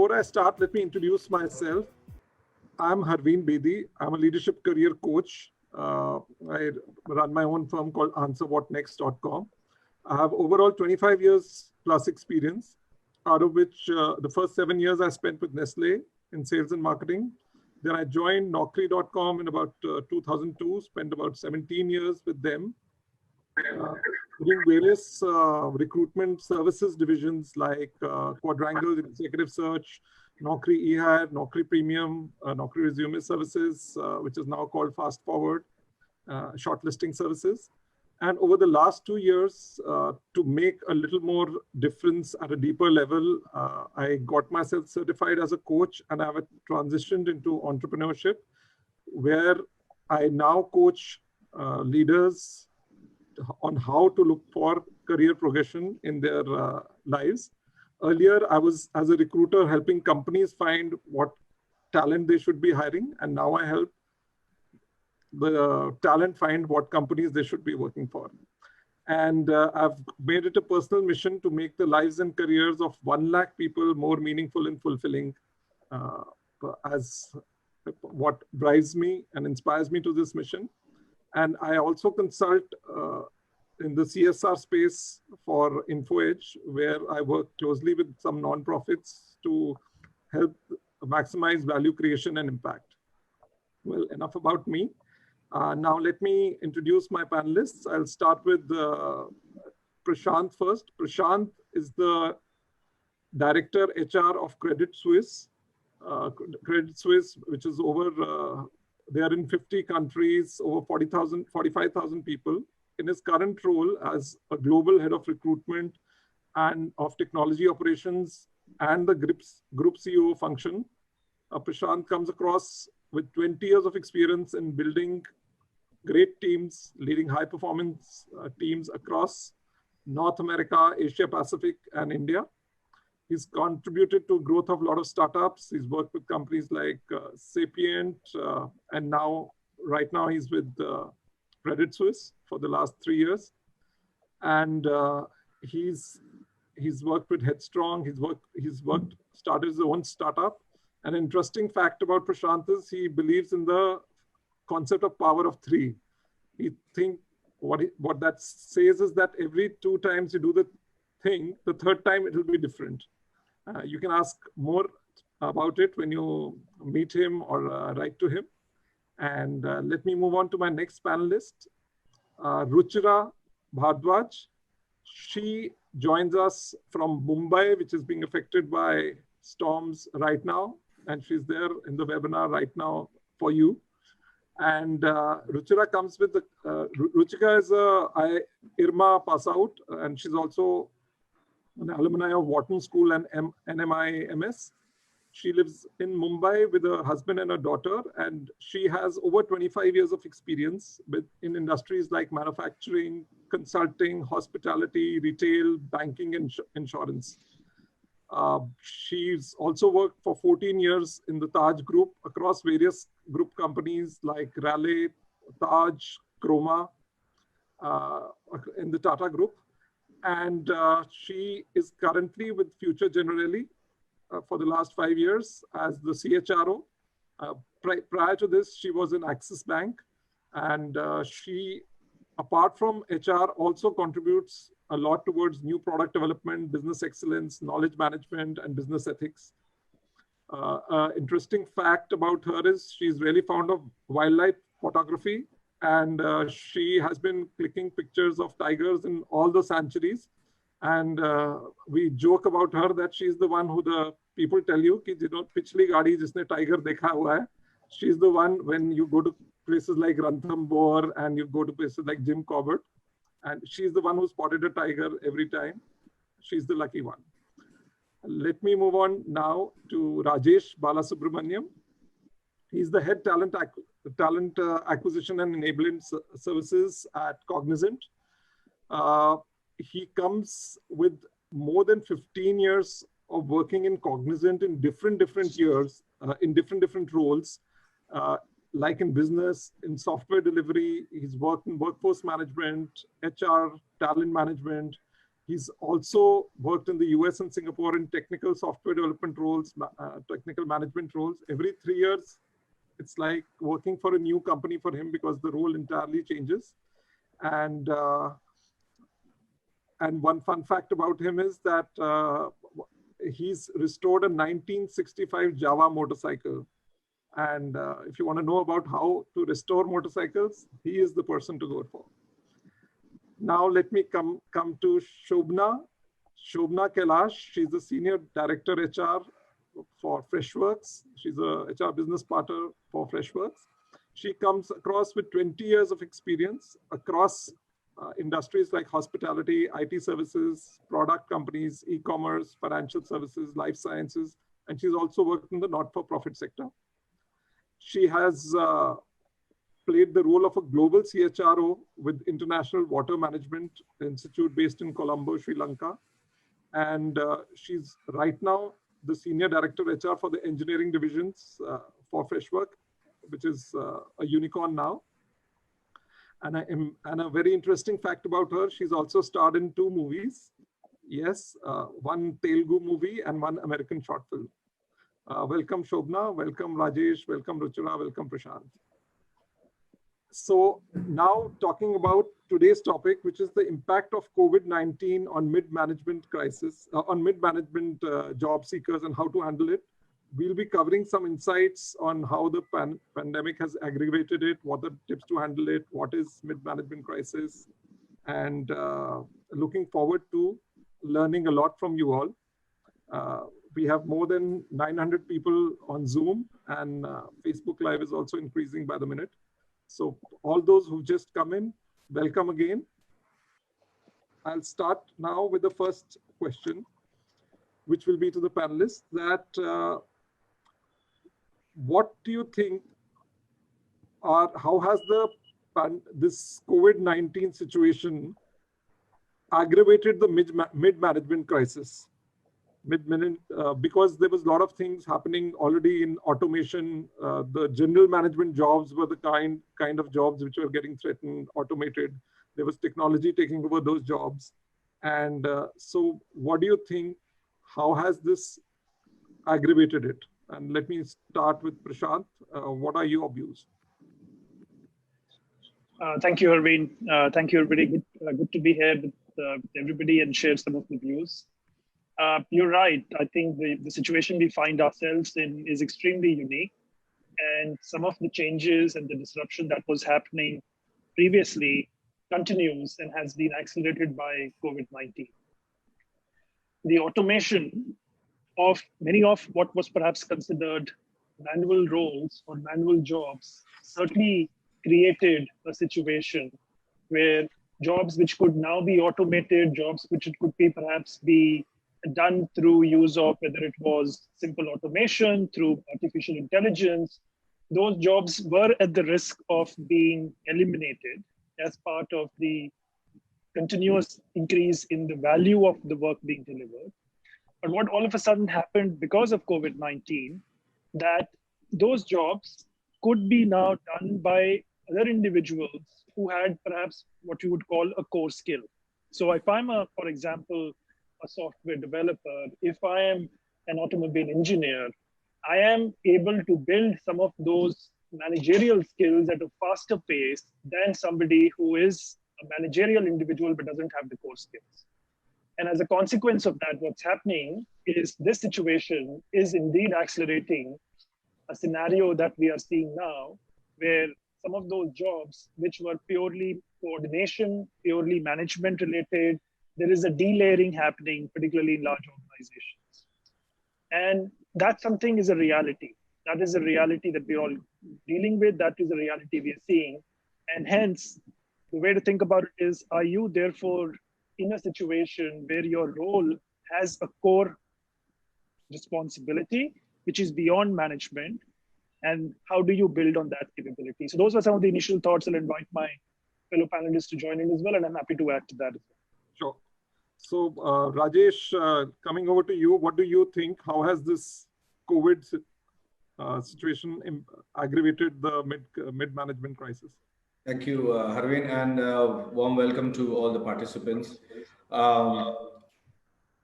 Before I start, let me introduce myself. I'm Harveen Bedi. I'm a leadership career coach. I run my own firm called AnswerWhatNext.com. I have overall 25 years plus experience, out of which the first 7 years I spent with Nestle in sales and marketing. Then I joined Naukri.com in about 2002, spent about 17 years with them, doing various recruitment services divisions like Quadrangle Executive Search, Naukri eHire, Naukri Premium, Naukri Resume Services, which is now called Fast Forward, shortlisting services. And over the last 2 years, to make a little more difference at a deeper level, I got myself certified as a coach, and I have transitioned into entrepreneurship, where I now coach leaders on how to look for career progression in their lives. Earlier, I was, as a recruiter, helping companies find what talent they should be hiring, and now I help the talent find what companies they should be working for. And I've made it a personal mission to make the lives and careers of 1 lakh people more meaningful and fulfilling, as what drives me and inspires me to this mission. And I also consult in the CSR space for InfoEdge, where I work closely with some nonprofits to help maximize value creation and impact. Well, enough about me. Now let me introduce my panelists. I'll start with Prashant first. Prashant is the Director HR of Credit Suisse. Credit Suisse, which is over, they are in 50 countries, over 45,000 people. In his current role as a global head of recruitment and of technology operations and the group CEO function, Prashant comes across with 20 years of experience in building great teams, leading high performance teams across North America, Asia Pacific, and India. He's contributed to growth of a lot of startups. He's worked with companies like Sapient, and right now he's with Credit Suisse for the last 3 years. And he's worked with Headstrong. He's started his own startup. An interesting fact about Prashant is he believes in the concept of power of 3. He thinks what that says is that every 2 times you do the thing, the 3rd time it will be different. You can ask more about it when you meet him or write to him. And let me move on to my next panelist, Ruchira Bhardwaja. She joins us from Mumbai, which is being affected by storms right now. And she's there in the webinar right now for you. And Ruchira comes with the, Ruchira is a IRMA pass out, and she's also an alumni of Wharton School and NMI MS. She lives in Mumbai with her husband and her daughter, and she has over 25 years of experience in industries like manufacturing, consulting, hospitality, retail, banking, and insurance. She's also worked for 14 years in the Taj Group across various group companies like Raleigh, Taj, Croma, in the Tata Group. And she is currently with Future Generali for the last 5 years as the CHRO. Prior to this, she was in Axis Bank, and she, apart from HR, also contributes a lot towards new product development, business excellence, knowledge management, and business ethics. Interesting fact about her is she's really fond of wildlife photography, and she has been clicking pictures of tigers in all the sanctuaries. And we joke about her that she's the one who the people tell you, ki, pichli gaadi jisne tiger dekha hua hai. She's the one when you go to places like Ranthambore and you go to places like Jim Corbett, and she's the one who spotted a tiger every time. She's the lucky one. Let me move on now to Rajesh Balasubramanian. He's the head talent acquisition and enablement services at Cognizant. He comes with more than 15 years of working in Cognizant in different years, in different roles, like in business, in software delivery. He's worked in workforce management, HR, talent management, He's also worked in the US and Singapore in technical software development roles, technical management roles. Every 3 years, it's like working for a new company for him because the role entirely changes. And one fun fact about him is that he's restored a 1965 Java motorcycle. And if you want to know about how to restore motorcycles, he is the person to go for. Now let me come to Shobana. Shobana Kailash, she's the Senior Director HR for Freshworks. She's a HR business partner for Freshworks. She comes across with 20 years of experience across industries like hospitality, IT services, product companies, e-commerce, financial services, life sciences, and she's also worked in the not-for-profit sector. She has played the role of a global CHRO with International Water Management Institute based in Colombo, Sri Lanka. And she's right now the Senior Director HR for the engineering divisions for Freshworks, which is a unicorn now. And a very interesting fact about her, she's also starred in 2 movies. Yes, one Telugu movie and one American short film. Welcome Shobana, welcome Rajesh, welcome Ruchira, welcome Prashant. So now talking about today's topic, which is the impact of COVID-19 on mid-management crisis, on mid-management job seekers and how to handle it. We'll be covering some insights on how the pandemic has aggravated it, what are the tips to handle it, what is mid-management crisis, and looking forward to learning a lot from you all. We have more than 900 people on Zoom, and Facebook Live is also increasing by the minute. So all those who've just come in, welcome again. I'll start now with the first question, which will be to the panelists, that what do you think how has this COVID-19 situation aggravated the mid-management crisis? Because there was a lot of things happening already in automation. The general management jobs were the kind of jobs which were getting threatened, automated. There was technology taking over those jobs. And so what do you think, how has this aggravated it? And let me start with Prashant. What are your views? Thank you, Arvind. Thank you, everybody. Good to be here with everybody and share some of the views. You're right. I think the situation we find ourselves in is extremely unique. And some of the changes and the disruption that was happening previously continues and has been accelerated by COVID-19. The automation of many of what was perhaps considered manual roles or manual jobs certainly created a situation where jobs which could now be automated, jobs which it could be perhaps be done through use of whether it was simple automation, through artificial intelligence, those jobs were at the risk of being eliminated as part of the continuous increase in the value of the work being delivered. But what all of a sudden happened because of COVID-19, that those jobs could be now done by other individuals who had perhaps what you would call a core skill. So if I'm for example, a software developer, if I am an automobile engineer, I am able to build some of those managerial skills at a faster pace than somebody who is a managerial individual but doesn't have the core skills. And as a consequence of that, what's happening is this situation is indeed accelerating a scenario that we are seeing now, where some of those jobs, which were purely coordination, purely management related, there is a delayering happening, particularly in large organizations. And that something is a reality. That is a reality that we're all dealing with. That is a reality we are seeing. And hence, the way to think about it is, are you therefore in a situation where your role has a core responsibility, which is beyond management? And how do you build on that capability? So those were some of the initial thoughts. I'll invite my fellow panelists to join in as well, and I'm happy to add to that. Sure. So Rajesh, coming over to you, what do you think? How has this COVID situation aggravated the mid-management crisis? Thank you, Harvin, and warm welcome to all the participants. Um,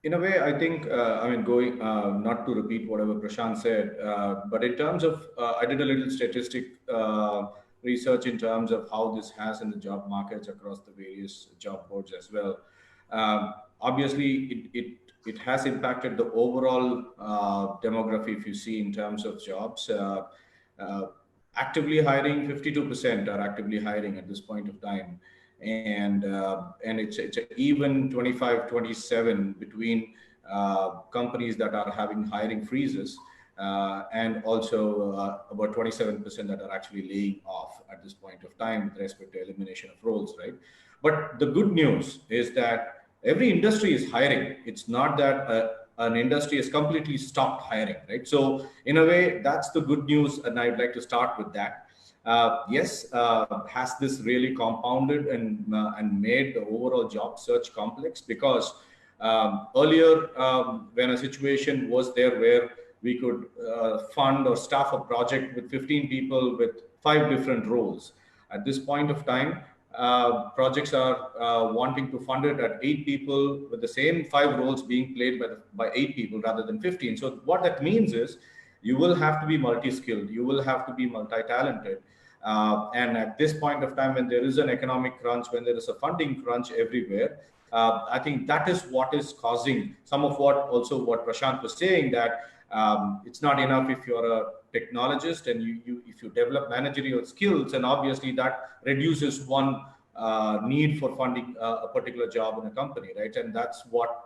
in a way, I think, going, not to repeat whatever Prashant said, but in terms of, I did a little statistic research in terms of how this has in the job markets across the various job boards as well. Obviously, it has impacted the overall demography, if you see, in terms of jobs. Uh, Actively hiring, 52% are actively hiring at this point of time, and it's a even 25-27 between companies that are having hiring freezes, and also about 27% that are actually laying off at this point of time with respect to elimination of roles, right? But the good news is that every industry is hiring. It's not that an industry has completely stopped hiring, right? So in a way, that's the good news, and I'd like to start with that. Yes, has this really compounded and made the overall job search complex? Because earlier, when a situation was there where we could fund or staff a project with 15 people with 5 different roles, at this point of time, projects are wanting to fund it at 8 people with the same 5 roles being played by 8 people rather than 15. So what that means is you will have to be multi-skilled, you will have to be multi-talented. And at this point of time, when there is an economic crunch, when there is a funding crunch everywhere, I think that is what is causing some of what Prashant was saying, that it's not enough if you're a technologist and if you develop managerial skills, and obviously that reduces one need for funding a particular job in a company, right? And that's what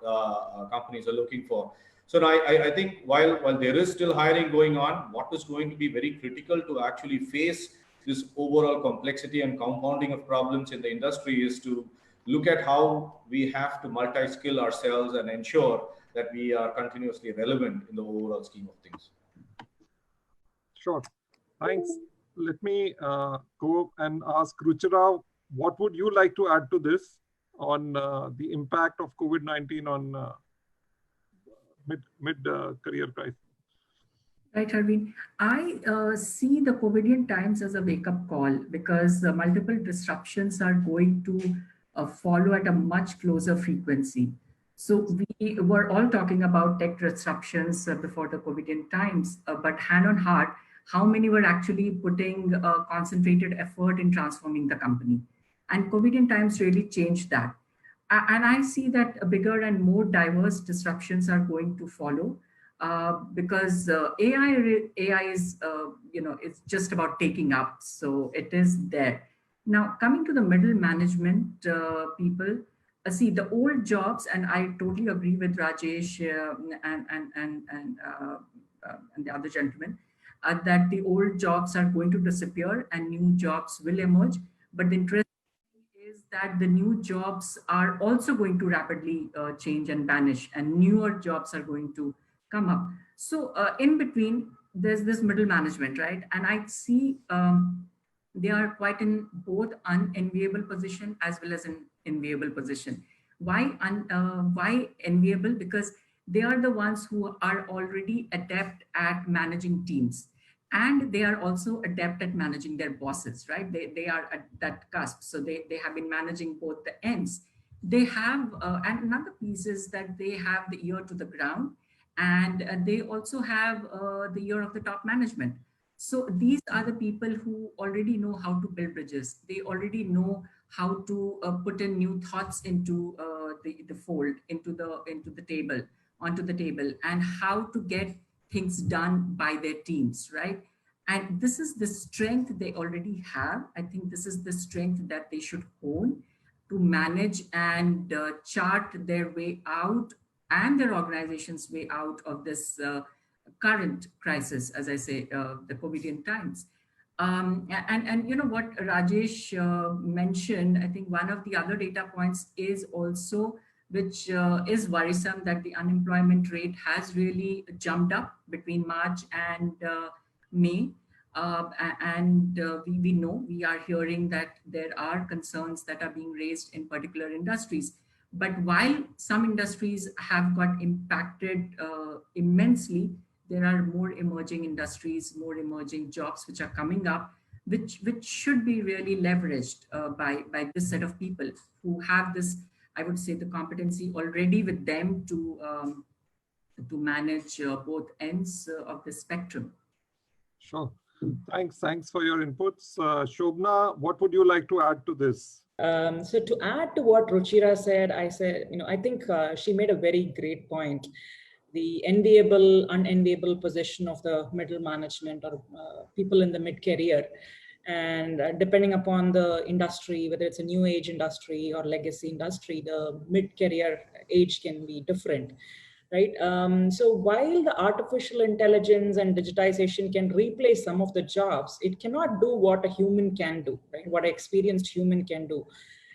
companies are looking for. So I think while there is still hiring going on, what is going to be very critical to actually face this overall complexity and compounding of problems in the industry is to look at how we have to multi-skill ourselves and ensure that we are continuously relevant in the overall scheme of things. Sure. Thanks. Let me go and ask Ruchira, what would you like to add to this on the impact of COVID-19 on mid-career crisis? Right, Harveen. I see the COVID times as a wake-up call, because multiple disruptions are going to follow at a much closer frequency. So we were all talking about tech disruptions before the COVID times, but hand on heart, how many were actually putting concentrated effort in transforming the company? And COVID times really changed that. And I see that bigger and more diverse disruptions are going to follow. Because AI is, it's just about taking up. So it is there. Now, coming to the middle management people, see the old jobs, and I totally agree with Rajesh and the other gentleman, that the old jobs are going to disappear and new jobs will emerge. But the interesting is that the new jobs are also going to rapidly change and vanish, and newer jobs are going to come up. So in between, there's this middle management, right? And I see they are quite in both unenviable position as well as an enviable position. Why enviable? Because they are the ones who are already adept at managing teams, and they are also adept at managing their bosses, right? They are at that cusp. So they have been managing both the ends. They have, and another piece is that they have the ear to the ground, and they also have the ear of the top management. So these are the people who already know how to build bridges. They already know how to put in new thoughts into the fold, into the table, onto the table, and how to get things done by their teams, right? And this is the strength they already have. I think this is the strength that they should hone to manage and chart their way out, and their organization's way out of this current crisis, as I say, the COVID times. And you know what Rajesh mentioned, I think one of the other data points is also, which is worrisome, that the unemployment rate has really jumped up between March and May. We know, we are hearing that there are concerns that are being raised in particular industries. But while some industries have got impacted immensely, there are more emerging industries, more emerging jobs which are coming up, which should be really leveraged by this set of people who have this I would say, the competency already with them to manage both ends of the spectrum. Sure. Thanks for your inputs. Shobana, what would you like to add to this? So to add to what Ruchira said, I think she made a very great point. The enviable, unenviable position of the middle management or people in the mid-career. And depending upon the industry, whether it's a new age industry or legacy industry, the mid-career age can be different. Right. So while the artificial intelligence and digitization can replace some of the jobs, it cannot do what a human can do, right? What an experienced human can do.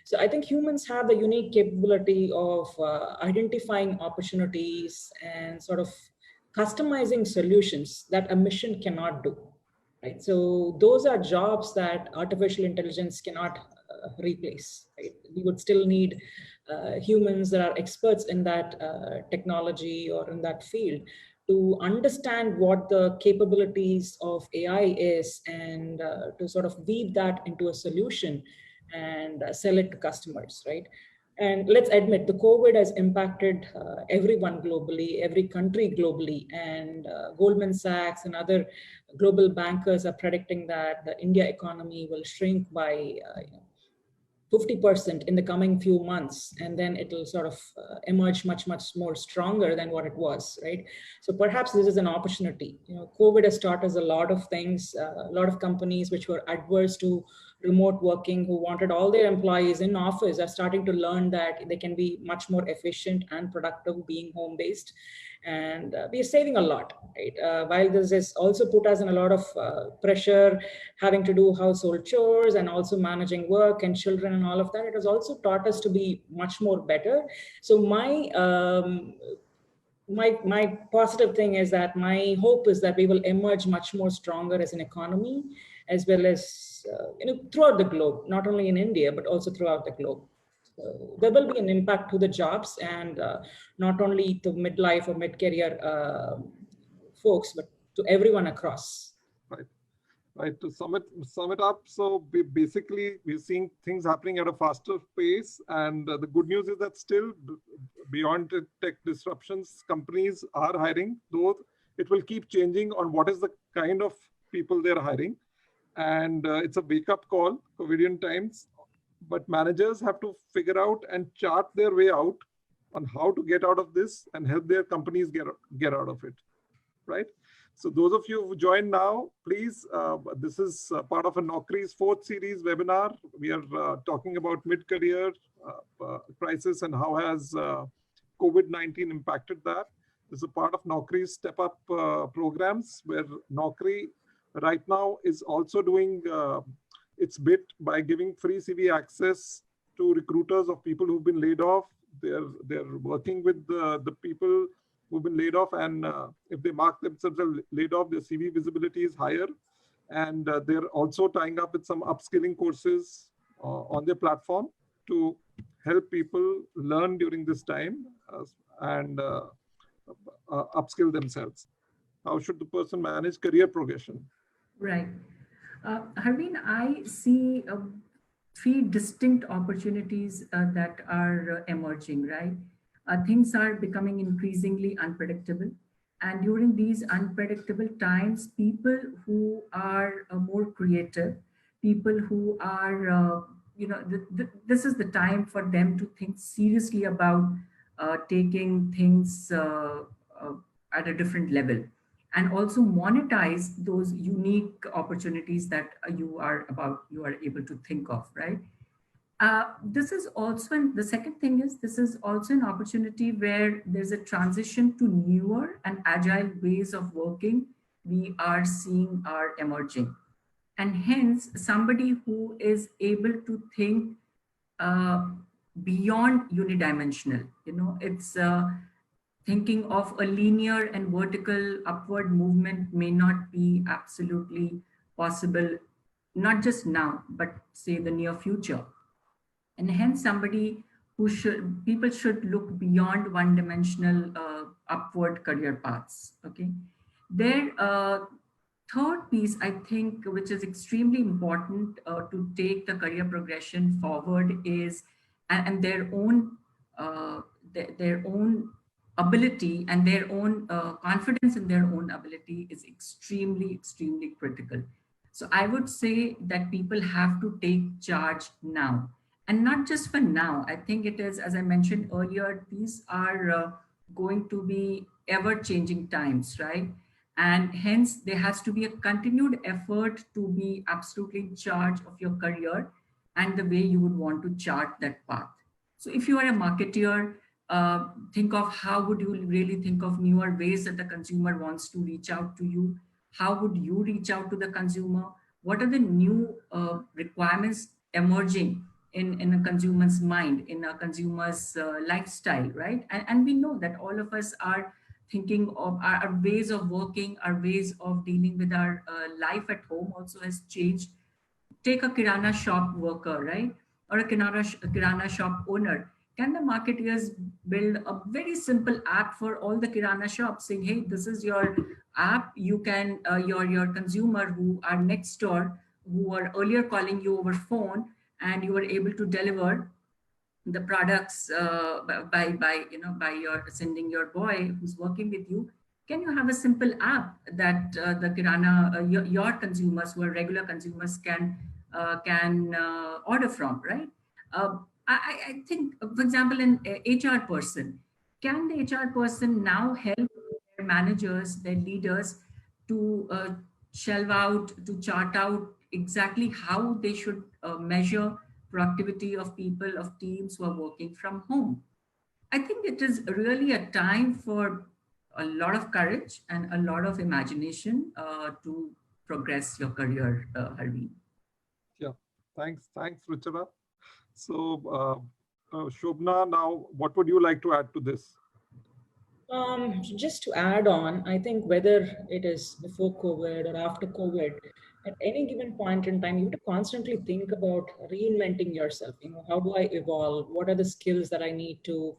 So I think humans have the unique capability of identifying opportunities and sort of customizing solutions that a machine cannot do. Right. So those are jobs that artificial intelligence cannot replace. Right? We would still need humans that are experts in that technology or in that field to understand what the capabilities of AI is and to sort of weave that into a solution and sell it to customers, right? And let's admit, the COVID has impacted everyone globally, every country globally, and Goldman Sachs and other global bankers are predicting that the India economy will shrink by 50% in the coming few months, and then it will sort of emerge much more stronger than what it was, right? So perhaps this is an opportunity. COVID has taught us a lot of things. A lot of companies which were adverse to remote working, who wanted all their employees in office, are starting to learn that they can be much more efficient and productive being home based. And we are saving a lot, right? While this has also put us in a lot of pressure, having to do household chores and also managing work and children and all of that, it has also taught us to be much more better. So my positive thing is that my hope is that we will emerge much more stronger as an economy, as well as throughout the globe, not only in India, but also throughout the globe. So there will be an impact to the jobs, and not only to midlife or mid-career folks, but to everyone across. Right. To sum it up, so basically we're seeing things happening at a faster pace, and the good news is that still beyond the tech disruptions, companies are hiring, though it will keep changing on what is the kind of people they're hiring. And it's a wake-up call, COVID times, but managers have to figure out and chart their way out on how to get out of this and help their companies get out of it, right? So those of you who join now, please, this is part of a Naukri's 4th series webinar. We are talking about mid-career crisis and how has COVID-19 impacted that. This is a part of Naukri's Step Up programs, where Naukri right now is also doing its bit by giving free CV access to recruiters of people who've been laid off. They're working with the people who've been laid off, and if they mark themselves as laid off, their CV visibility is higher. And they're also tying up with some upskilling courses on their platform to help people learn during this time and upskill themselves. How should the person manage career progression? Right. Harveen, I see 3 distinct opportunities that are emerging, right? Things are becoming increasingly unpredictable. And during these unpredictable times, people who are more creative, people who are, this is the time for them to think seriously about taking things at a different level, and also monetize those unique opportunities that you are able to think of, right? This is also, the second thing is, this is also an opportunity where there's a transition to newer and agile ways of working we are seeing are emerging. And hence, somebody who is able to think beyond unidimensional, it's thinking of a linear and vertical upward movement may not be absolutely possible, not just now, but say the near future. And hence somebody people should look beyond one-dimensional upward career paths, okay? Their third piece, I think, which is extremely important to take the career progression forward is, and their own their own ability and their own confidence in their own ability is extremely, extremely critical. So I would say that people have to take charge now, and not just for now. I think it is, as I mentioned earlier, these are going to be ever changing times, right? And hence there has to be a continued effort to be absolutely in charge of your career and the way you would want to chart that path. So if you are a marketeer, think of how would you really think of newer ways that the consumer wants to reach out to you. How would you reach out to the consumer? What are the new requirements emerging in a consumer's mind, in a consumer's lifestyle, right? And we know that all of us are thinking of our ways of working, our ways of dealing with our life at home also has changed. Take a kirana shop worker, right? Or a kirana shop owner. Can the marketeers build a very simple app for all the kirana shops saying, hey, this is your app. You can, your consumer who are next door, who are earlier calling you over phone, and you were able to deliver the products by your sending your boy who's working with you. Can you have a simple app that the kirana your consumers who are regular consumers can order from, right? I think, for example, an HR person, can the HR person now help their managers, their leaders, to shelve out, to chart out exactly how they should measure productivity of people, of teams who are working from home? I think it is really a time for a lot of courage and a lot of imagination to progress your career, Harveen. Yeah, thanks, Ruchira. So, Shobana, now what would you like to add to this? Just to add on, I think whether it is before COVID or after COVID, at any given point in time, you have to constantly think about reinventing yourself. How do I evolve? What are the skills that I need to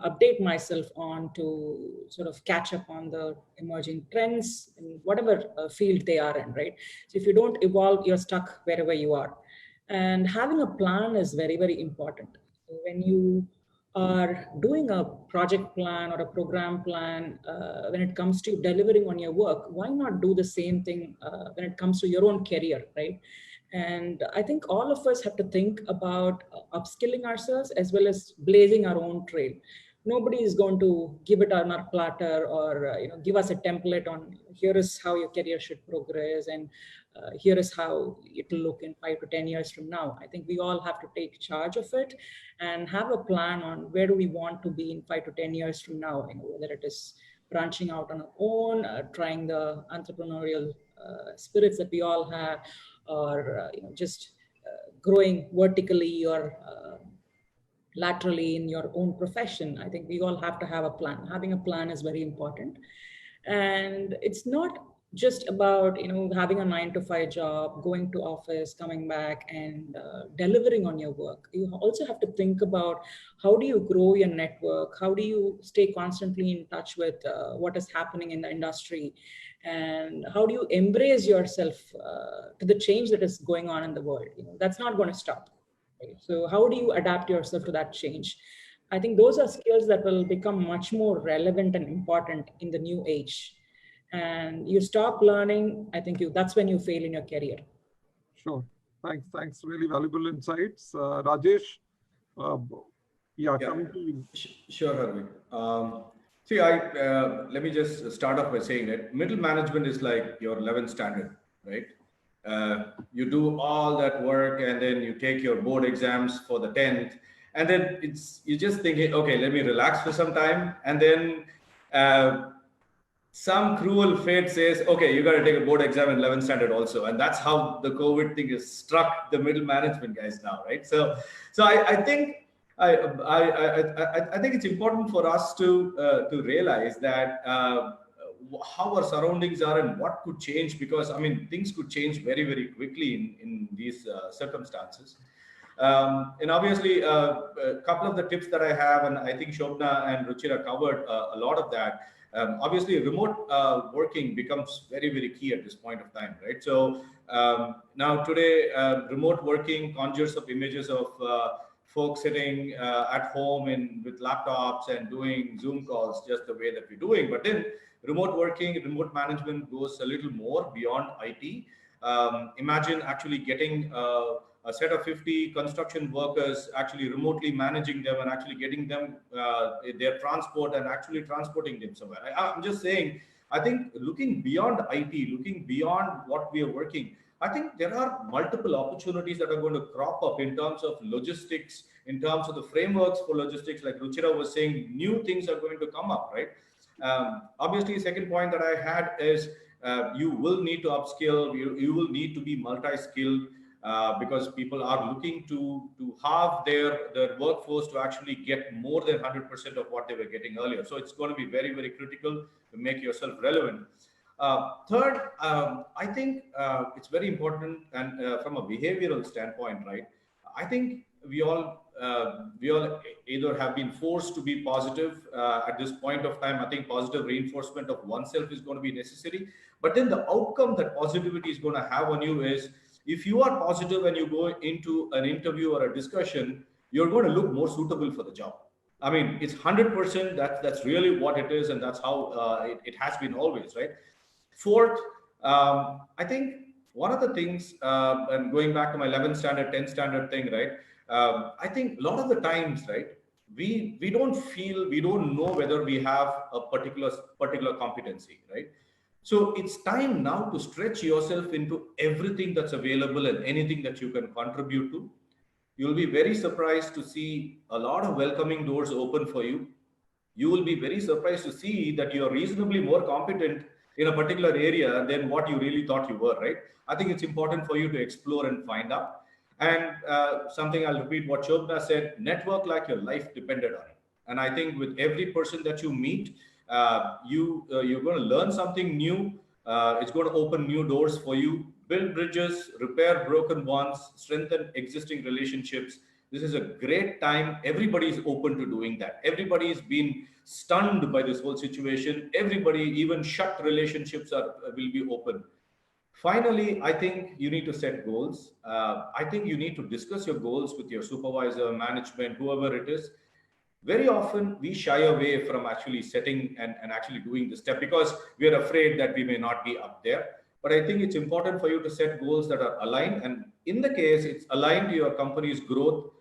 update myself on to sort of catch up on the emerging trends in whatever field they are in, right? So if you don't evolve, you're stuck wherever you are. And having a plan is very, very important. When you are doing a project plan or a program plan, when it comes to delivering on your work, why not do the same thing when it comes to your own career, right? And I think all of us have to think about upskilling ourselves as well as blazing our own trail. Nobody is going to give it on our platter or give us a template on here is how your career should progress and here is how it will look in 5 to 10 years from now. I think we all have to take charge of it and have a plan on where do we want to be in 5 to 10 years from now, whether it is branching out on our own, trying the entrepreneurial spirits that we all have, or just growing vertically or laterally in your own profession. I think we all have to have a plan. Having a plan is very important. And it's not just about having a 9-to-5 job, going to office, coming back and delivering on your work. You also have to think about how do you grow your network, how do you stay constantly in touch with what is happening in the industry, and how do you embrace yourself to the change that is going on in the world. That's not going to stop. Right? So how do you adapt yourself to that change? I think those are skills that will become much more relevant and important in the new age. And you stop learning, I think that's when you fail in your career. Sure. Thanks. Really valuable insights. Rajesh, coming to you. Sure, Harveen. See, let me just start off by saying that middle management is like your 11th standard, right? You do all that work and then you take your board exams for the 10th. And then you're just thinking, okay, let me relax for some time. And then some cruel fate says, okay, you got to take a board exam in 11th standard also. And that's how the COVID thing has struck the middle management guys now, right? So I think I think it's important for us to realize that how our surroundings are and what could change, because things could change very, very quickly in these circumstances. And obviously, a couple of the tips that I have, and I think Shobana and Ruchira covered a lot of that. Obviously, remote working becomes very, very key at this point of time, right? So now today, remote working conjures up images of folks sitting at home with laptops and doing Zoom calls just the way that we're doing. But then remote working, remote management goes a little more beyond IT. Imagine actually getting a set of 50 construction workers, actually remotely managing them and actually getting them their transport and actually transporting them somewhere. I'm just saying, I think looking beyond IT, looking beyond what we are working, I think there are multiple opportunities that are going to crop up in terms of logistics, in terms of the frameworks for logistics. Like Ruchira was saying, new things are going to come up, right? Obviously, second point that I had is you will need to upskill, you will need to be multi-skilled because people are looking to have their workforce to actually get more than 100% of what they were getting earlier. So it's going to be very, very critical to make yourself relevant. Third, I think it's very important, and from a behavioral standpoint, right? I think we all either have been forced to be positive at this point of time. I think positive reinforcement of oneself is going to be necessary. But then the outcome that positivity is going to have on you is, if you are positive and you go into an interview or a discussion, you're going to look more suitable for the job. I mean, it's 100%. That's really what it is, and that's how it has been always, right? Fourth, I think one of the things, and going back to my 11th standard, 10th standard thing, right? I think a lot of the times, right, we don't know whether we have a particular competency, right? So it's time now to stretch yourself into everything that's available and anything that you can contribute to. You'll be very surprised to see a lot of welcoming doors open for you. You will be very surprised to see that you're reasonably more competent in a particular area than what you really thought you were, right? I think it's important for you to explore and find out. And something I'll repeat what Shobana said, network like your life depended on it. And I think with every person that you meet, you're going to learn something new. It's going to open new doors for you, build bridges, repair broken ones, strengthen existing relationships. This is a great time. Everybody is open to doing that. Everybody's been stunned by this whole situation. Everybody, even shut relationships will be open. Finally, I think you need to set goals. I think you need to discuss your goals with your supervisor, management, whoever it is. Very often we shy away from actually setting and actually doing this step because we are afraid that we may not be up there. But I think it's important for you to set goals that are aligned. And in the case it's aligned to your company's growth,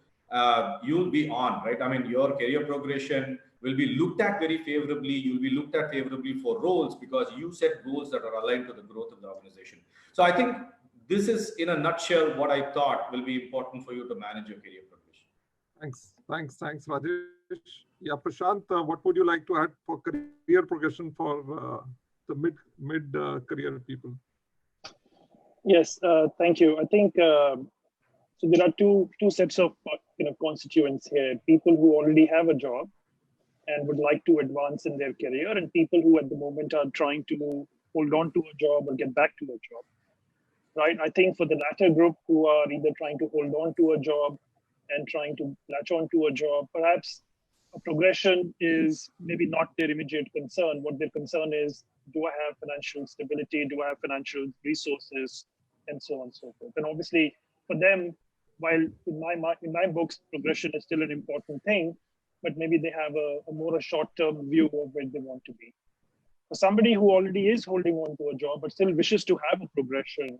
you'll be on, right? I mean, your career progression will be looked at very favorably. You'll be looked at favorably for roles because you set goals that are aligned to the growth of the organization. So I think this is, in a nutshell, what I thought will be important for you to manage your career progression. Thanks, Rajesh. Yeah, Prashant, what would you like to add for career progression for the mid career people? Yes, thank you. I think so. There are two sets of constituents here: people who already have a job and would like to advance in their career, and people who at the moment are trying to hold on to a job or get back to a job. Right? I think for the latter group, who are either trying to hold on to a job and trying to latch on to a job, perhaps a progression is maybe not their immediate concern. What their concern is, do I have financial stability? Do I have financial resources? And so on and so forth. And obviously for them, while in my books, progression is still an important thing, but maybe they have a more short-term view of where they want to be. For somebody who already is holding on to a job, but still wishes to have a progression,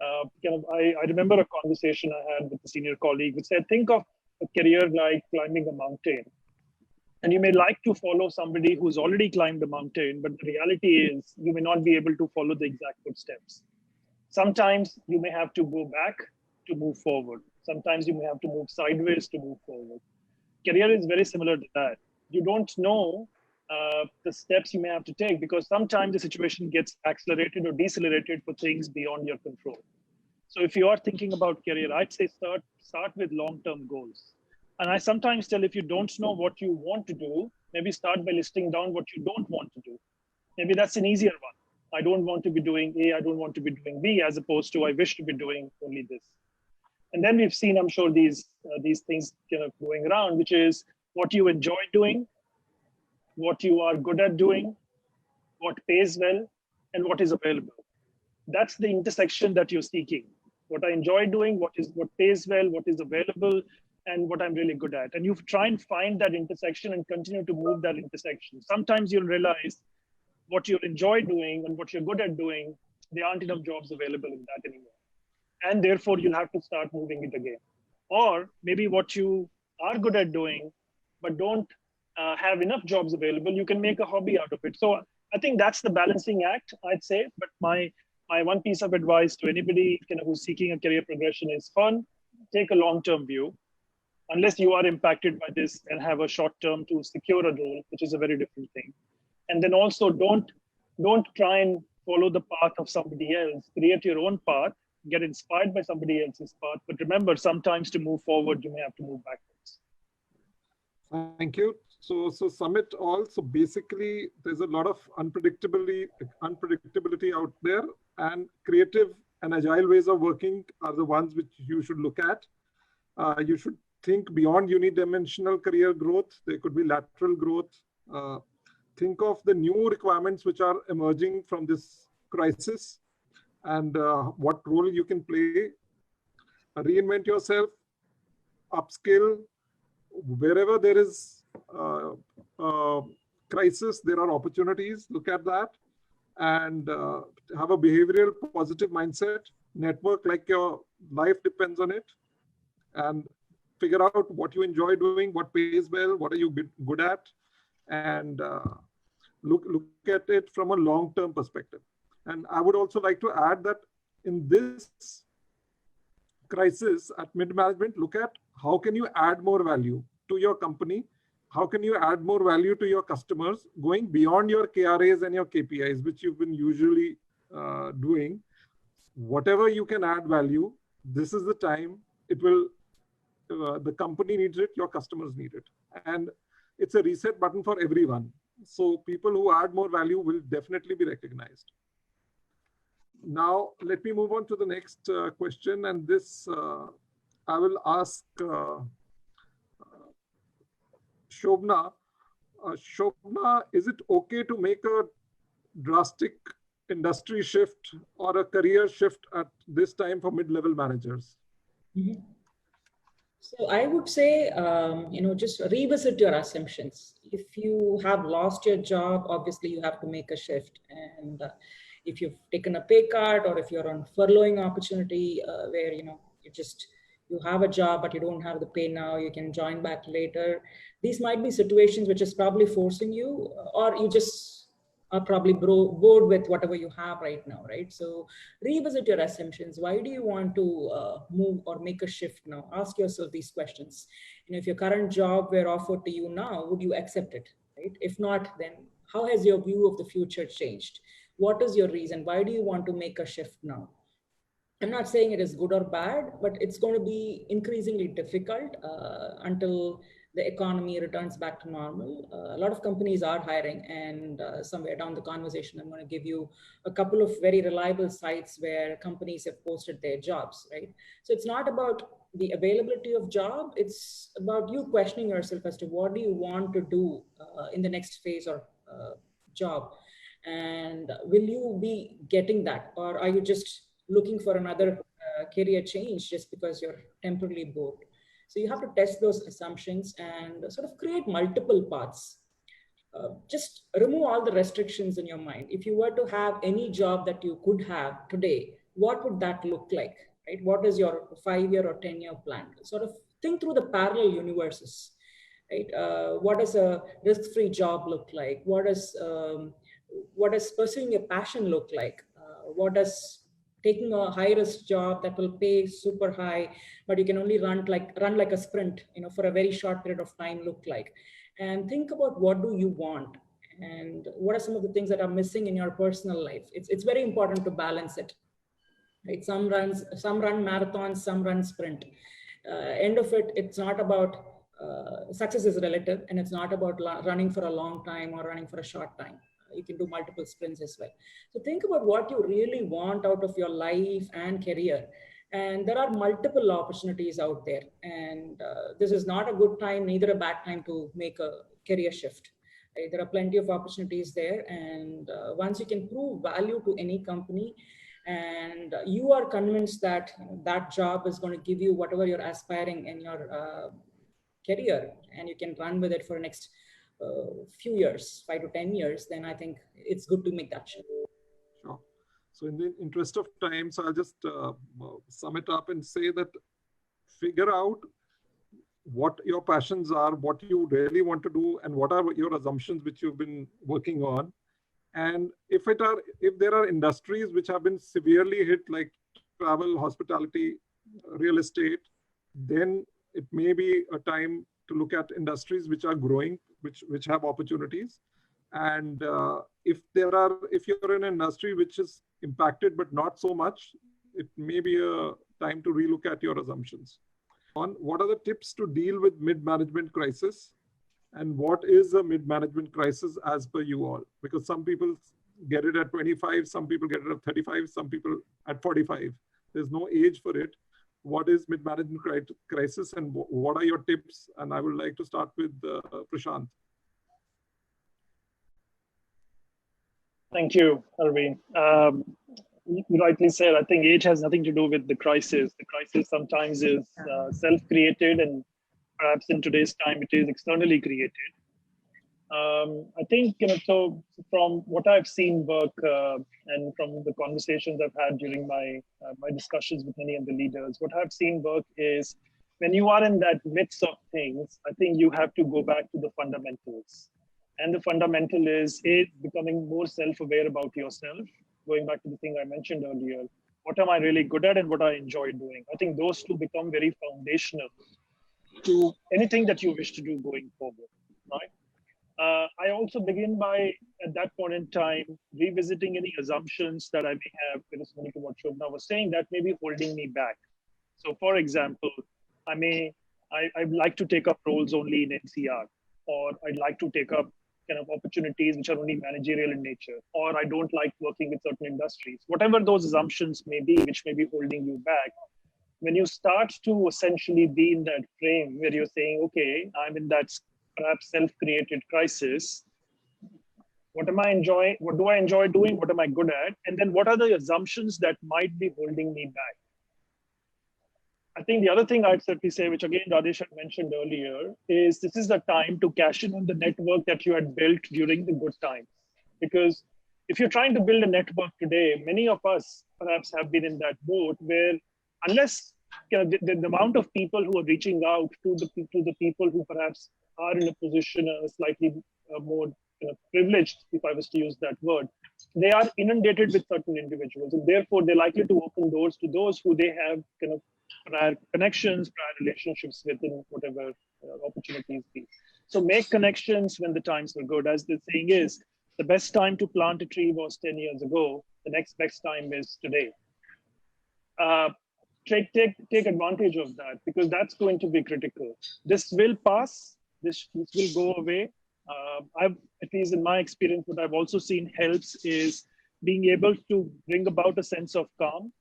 I remember a conversation I had with a senior colleague which said, think of a career like climbing a mountain. And you may like to follow somebody who's already climbed the mountain, but the reality is you may not be able to follow the exact footsteps. Sometimes you may have to go back to move forward. Sometimes you may have to move sideways to move forward. Career is very similar to that. You don't know the steps you may have to take because sometimes the situation gets accelerated or decelerated for things beyond your control. So if you are thinking about career, I'd say start with long-term goals. And I sometimes tell, if you don't know what you want to do, maybe start by listing down what you don't want to do. Maybe that's an easier one. I don't want to be doing A, I don't want to be doing B, as opposed to I wish to be doing only this. And then we've seen, I'm sure, these things kind of going around, which is what you enjoy doing, what you are good at doing, what pays well, and what is available. That's the intersection that you're seeking. What I enjoy doing, what pays well, what is available, and what I'm really good at. And you try and find that intersection and continue to move that intersection. Sometimes you'll realize what you enjoy doing and what you're good at doing, there aren't enough jobs available in that anymore. And therefore, you'll have to start moving it again. Or maybe what you are good at doing, but don't have enough jobs available, you can make a hobby out of it. So I think that's the balancing act, I'd say. But my one piece of advice to anybody who's seeking a career progression is fun, take a long-term view, unless you are impacted by this and have a short-term to secure a role, which is a very different thing. And then also don't try and follow the path of somebody else, create your own path, get inspired by somebody else's path. But remember, sometimes to move forward, you may have to move backwards. Thank you. So sum it all. So basically, there's a lot of unpredictability out there, and creative and agile ways of working are the ones which you should look at. You should think beyond unidimensional career growth. There could be lateral growth. Think of the new requirements which are emerging from this crisis and what role you can play. Reinvent yourself, upskill. Wherever there is crisis, there are opportunities. Look at that and have a behavioral positive mindset. Network like your life depends on it, and figure out what you enjoy doing, what pays well, what are you good at, and look at it from a long-term perspective. And I would also like to add that in this crisis at mid-management, look at how can you add more value to your company, how can you add more value to your customers, going beyond your KRAs and your KPIs, which you've been usually doing. Whatever you can add value, this is the time. It will, the company needs it, your customers need it. And it's a reset button for everyone. So people who add more value will definitely be recognized. Now, let me move on to the next question. And this, I will ask Shobana. Shobana, is it okay to make a drastic industry shift or a career shift at this time for mid-level managers? Mm-hmm. So I would say, just revisit your assumptions. If you have lost your job, obviously you have to make a shift. And if you've taken a pay cut, or if you're on furloughing opportunity where, you have a job, but you don't have the pay now, you can join back later. These might be situations which is probably forcing you, or you just are probably bored with whatever you have right now, right? So revisit your assumptions. Why do you want to move or make a shift now? Ask yourself these questions. If your current job were offered to you now, would you accept it, right? If not, then how has your view of the future changed? What is your reason? Why do you want to make a shift now? I'm not saying it is good or bad, but it's going to be increasingly difficult until the economy returns back to normal. A lot of companies are hiring, and somewhere down the conversation, I'm going to give you a couple of very reliable sites where companies have posted their jobs, right? So it's not about the availability of job, it's about you questioning yourself as to what do you want to do in the next phase or job, and will you be getting that, or are you just looking for another career change just because you're temporarily bored? So you have to test those assumptions and sort of create multiple paths. Just remove all the restrictions in your mind. If you were to have any job that you could have today, what would that look like, right? What is your 5-year or 10-year plan? Sort of think through the parallel universes, right? What does a risk-free job look like? What does pursuing a passion look like? What does taking a high-risk job that will pay super high, but you can only run like a sprint, for a very short period of time look like? And think about what do you want, and what are some of the things that are missing in your personal life. It's very important to balance it, right? Some run marathons, some run sprint. End of it, it's not about success is relative, and it's not about running for a long time or running for a short time. You can do multiple sprints as well. So think about what you really want out of your life and career. And there are multiple opportunities out there. And this is not a good time, neither a bad time to make a career shift. Right? There are plenty of opportunities there. And once you can prove value to any company and you are convinced that that job is going to give you whatever you're aspiring in your career, and you can run with it for the next few years, 5 to 10 years, then I think it's good to make that shift. Sure. So in the interest of time, so I'll just sum it up and say that figure out what your passions are, what you really want to do, and what are your assumptions which you've been working on. And if there are industries which have been severely hit, like travel, hospitality, real estate, then it may be a time to look at industries which are growing, which have opportunities. And if you're in an industry which is impacted but not so much, it may be a time to relook at your assumptions. On what are the tips to deal with mid-management crisis? And what is a mid-management crisis as per you all? Because some people get it at 25, some people get it at 35, some people at 45. There's no age for it. What is mid-management crisis and what are your tips? And I would like to start with Prashant. Thank you, Arvind. You rightly said, I think age has nothing to do with the crisis. The crisis sometimes is self-created, and perhaps in today's time, it is externally created. I think, so from what I've seen work and from the conversations I've had during my discussions with many of the leaders, what I've seen work is when you are in that midst of things, I think you have to go back to the fundamentals. And the fundamental is becoming more self-aware about yourself, going back to the thing I mentioned earlier. What am I really good at and what I enjoy doing? I think those two become very foundational to anything that you wish to do going forward, right? I also begin by, at that point in time, revisiting any assumptions that I may have, corresponding to what Shobana was saying, that may be holding me back. So for example, I'd like to take up roles only in NCR, or I'd like to take up kind of opportunities which are only managerial in nature, or I don't like working with certain industries. Whatever those assumptions may be, which may be holding you back, when you start to essentially be in that frame where you're saying, okay, I'm in that perhaps self-created crisis, what do I enjoy doing? What am I good at? And then what are the assumptions that might be holding me back? I think the other thing I'd certainly say, which again Rajesh had mentioned earlier, is this is the time to cash in on the network that you had built during the good times. Because if you're trying to build a network today, many of us perhaps have been in that boat where unless the amount of people who are reaching out to the people who perhaps are in a position slightly more privileged, if I was to use that word, they are inundated with certain individuals, and therefore they're likely to open doors to those who they have kind of prior connections, prior relationships with, in whatever opportunities be. So make connections when the times were good. As the saying is, the best time to plant a tree was 10 years ago. The next best time is today. Take advantage of that, because that's going to be critical. This will pass. This will go away. At least in my experience, what I've also seen helps is being able to bring about a sense of calm,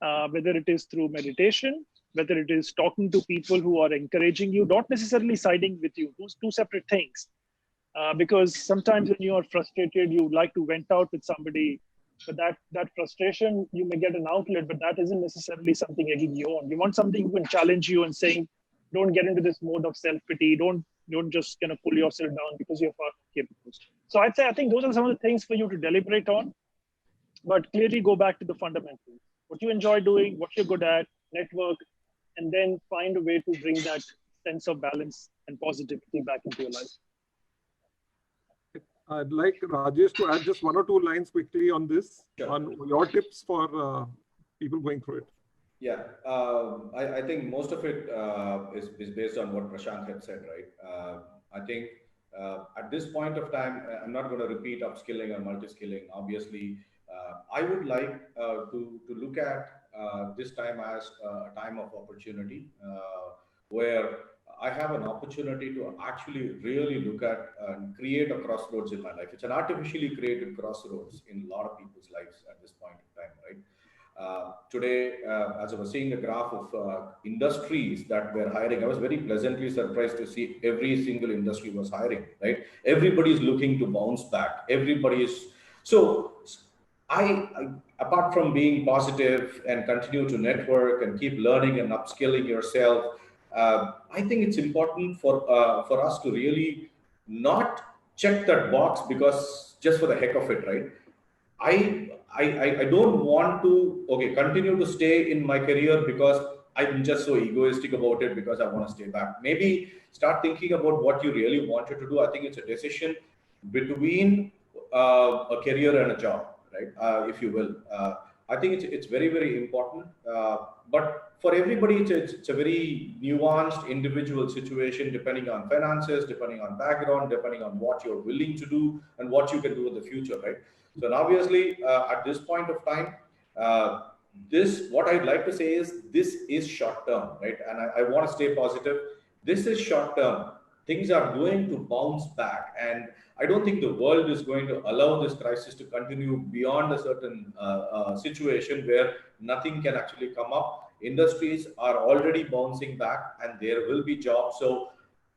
whether it is through meditation, whether it is talking to people who are encouraging you, not necessarily siding with you, those two separate things. Because sometimes when you are frustrated, you like to vent out with somebody, but that frustration, you may get an outlet, but that isn't necessarily something egging you on. You want something who can challenge you and saying, don't get into this mode of self-pity, don't just kind of pull yourself down because you're far capable. So I'd say, I think those are some of the things for you to deliberate on, but clearly go back to the fundamentals. What you enjoy doing, what you're good at, network, and then find a way to bring that sense of balance and positivity back into your life. I'd like Rajesh to add just one or two lines quickly on this, Sure. on your tips for people going through it. Yeah, I think most of it is based on what Prashant had said, right? I think at this point of time, I'm not going to repeat upskilling or multi-skilling. Obviously, I would like to look at this time as a time of opportunity where I have an opportunity to actually really look at and create a crossroads in my life. It's an artificially created crossroads in a lot of people's lives at this point in time, right? Today, as I was seeing the graph of industries that were hiring, I was very pleasantly surprised to see every single industry was hiring, right? Everybody's looking to bounce back. So apart from being positive and continue to network and keep learning and upskilling yourself, I think it's important for us to really not check that box because just for the heck of it, right? I don't want to continue to stay in my career because I'm just so egoistic about it because I want to stay back. Maybe start thinking about what you really wanted to do. I think it's a decision between a career and a job, right? If you will. I think it's very, very important. But for everybody, it's a very nuanced individual situation depending on finances, depending on background, depending on what you're willing to do and what you can do in the future, right? So obviously, at this point of time, what I'd like to say is this is short term, right? And I want to stay positive. This is short term. Things are going to bounce back, and I don't think the world is going to allow this crisis to continue beyond a certain situation where nothing can actually come up. Industries are already bouncing back, and there will be jobs. So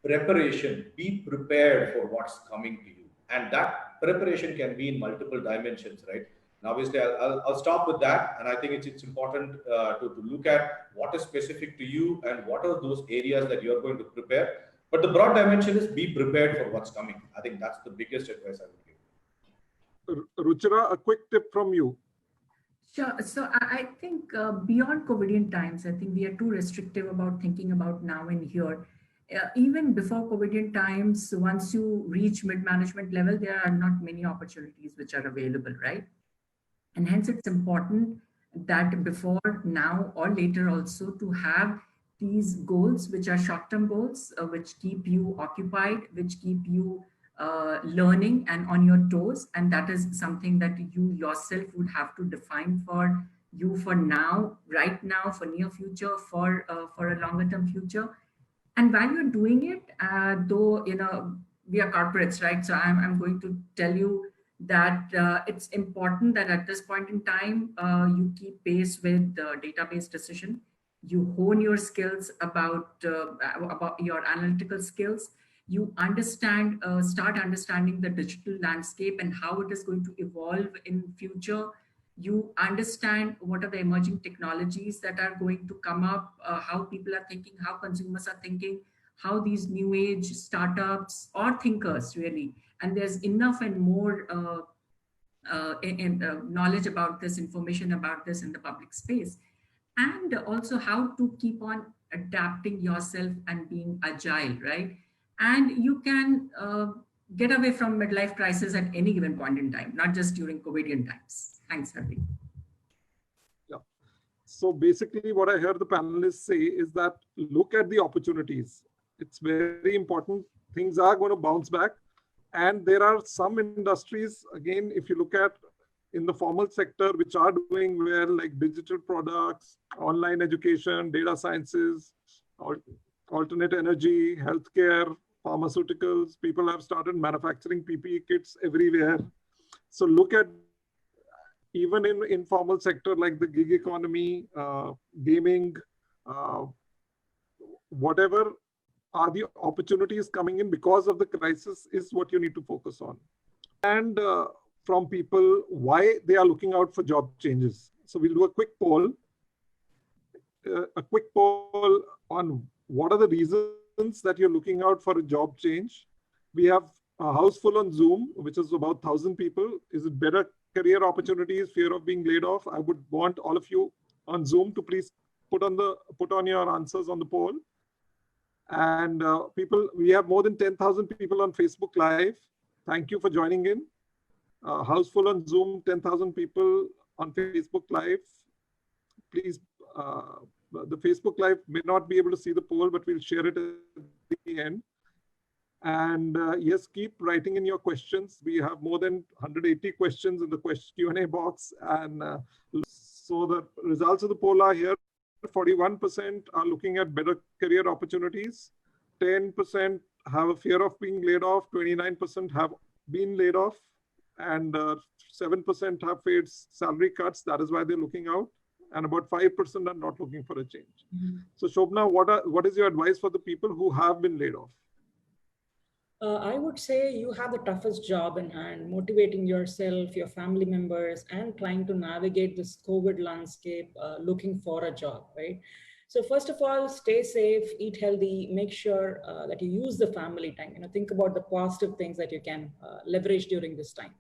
preparation, be prepared for what's coming to you, and that preparation can be in multiple dimensions, right? And obviously, I'll stop with that, and I think it's important to look at what is specific to you and what are those areas that you're going to prepare. But the broad dimension is be prepared for what's coming. I think that's the biggest advice I would give. Ruchira, a quick tip from you. Sure. So I think beyond COVID times, I think we are too restrictive about thinking about now and here. Even before COVID times, once you reach mid-management level, there are not many opportunities which are available, right? And hence it's important that before, now or later also to have these goals, which are short-term goals, which keep you occupied, which keep you learning and on your toes. And that is something that you yourself would have to define for you for now, right now, for near future, for a longer term future. And while you're doing it, though, we are corporates, right? So I'm going to tell you that it's important that at this point in time, you keep pace with the database decision. You hone your skills about your analytical skills. You understand, start understanding the digital landscape and how it is going to evolve in future. You understand what are the emerging technologies that are going to come up, how people are thinking, how consumers are thinking, how these new age startups or thinkers really, and there's enough and more knowledge about this, information about this in the public space. And also how to keep on adapting yourself and being agile, right? And you can get away from midlife crisis at any given point in time, not just during COVID times. Thanks, Harvey. Yeah. So basically what I heard the panelists say is that look at the opportunities. It's very important. Things are going to bounce back. And there are some industries, again, if you look at in the formal sector, which are doing well, like digital products, online education, data sciences, alternate energy, healthcare, pharmaceuticals. People have started manufacturing PPE kits everywhere. So look at even in informal sector like the gig economy, gaming, whatever are the opportunities coming in because of the crisis is what you need to focus on. And from people, why they are looking out for job changes. So we'll do a quick poll on what are the reasons that you're looking out for a job change. We have a house full on Zoom, which is about 1,000 people. Is it better career opportunities, fear of being laid off? I would want all of you on Zoom to please put on your answers on the poll. And people, we have more than 10,000 people on Facebook Live. Thank you for joining in. House full on Zoom, 10,000 people on Facebook Live. Please, the Facebook Live may not be able to see the poll, but we'll share it at the end. And yes, keep writing in your questions. We have more than 180 questions in the Q&A box. And so the results of the poll are here. 41% are looking at better career opportunities. 10% have a fear of being laid off. 29% have been laid off. And 7% have faced salary cuts. That is why they're looking out. And about 5% are not looking for a change. Mm-hmm. So Shobana, what is your advice for the people who have been laid off? I would say you have the toughest job in hand, motivating yourself, your family members, and trying to navigate this COVID landscape, looking for a job, right? So first of all, stay safe, eat healthy, make sure that you use the family time. Think about the positive things that you can leverage during this time.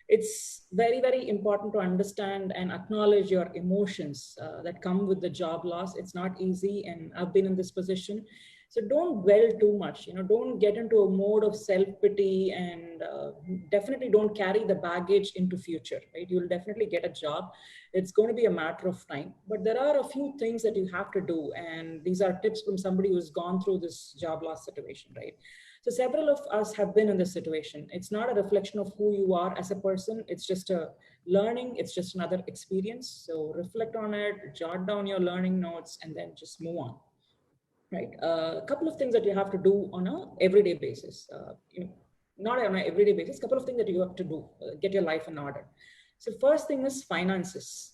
It's very, very important to understand and acknowledge your emotions that come with the job loss. It's not easy, and I've been in this position. So don't dwell too much, don't get into a mode of self-pity, and definitely don't carry the baggage into future, right? You'll definitely get a job. It's going to be a matter of time, but there are a few things that you have to do. And these are tips from somebody who's gone through this job loss situation, right? So several of us have been in this situation. It's not a reflection of who you are as a person. It's just a learning. It's just another experience. So reflect on it, jot down your learning notes, and then just move on. Right. A couple of things that you have to do on a everyday basis. Not on an everyday basis. Couple of things that you have to do. Get your life in order. So first thing is finances.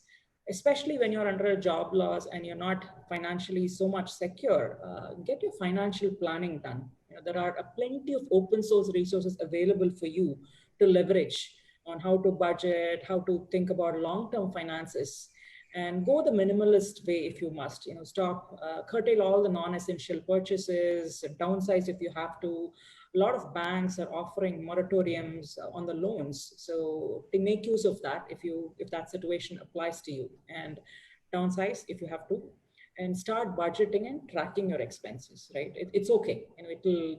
Especially when you're under a job loss and you're not financially so much secure, get your financial planning done. There are plenty of open source resources available for you to leverage on how to budget, how to think about long-term finances, and go the minimalist way if you must. Stop, curtail all the non-essential purchases, downsize if you have to. A lot of banks are offering moratoriums on the loans, so to make use of that if that situation applies to you, and downsize if you have to, and start budgeting and tracking your expenses. Right, it's okay.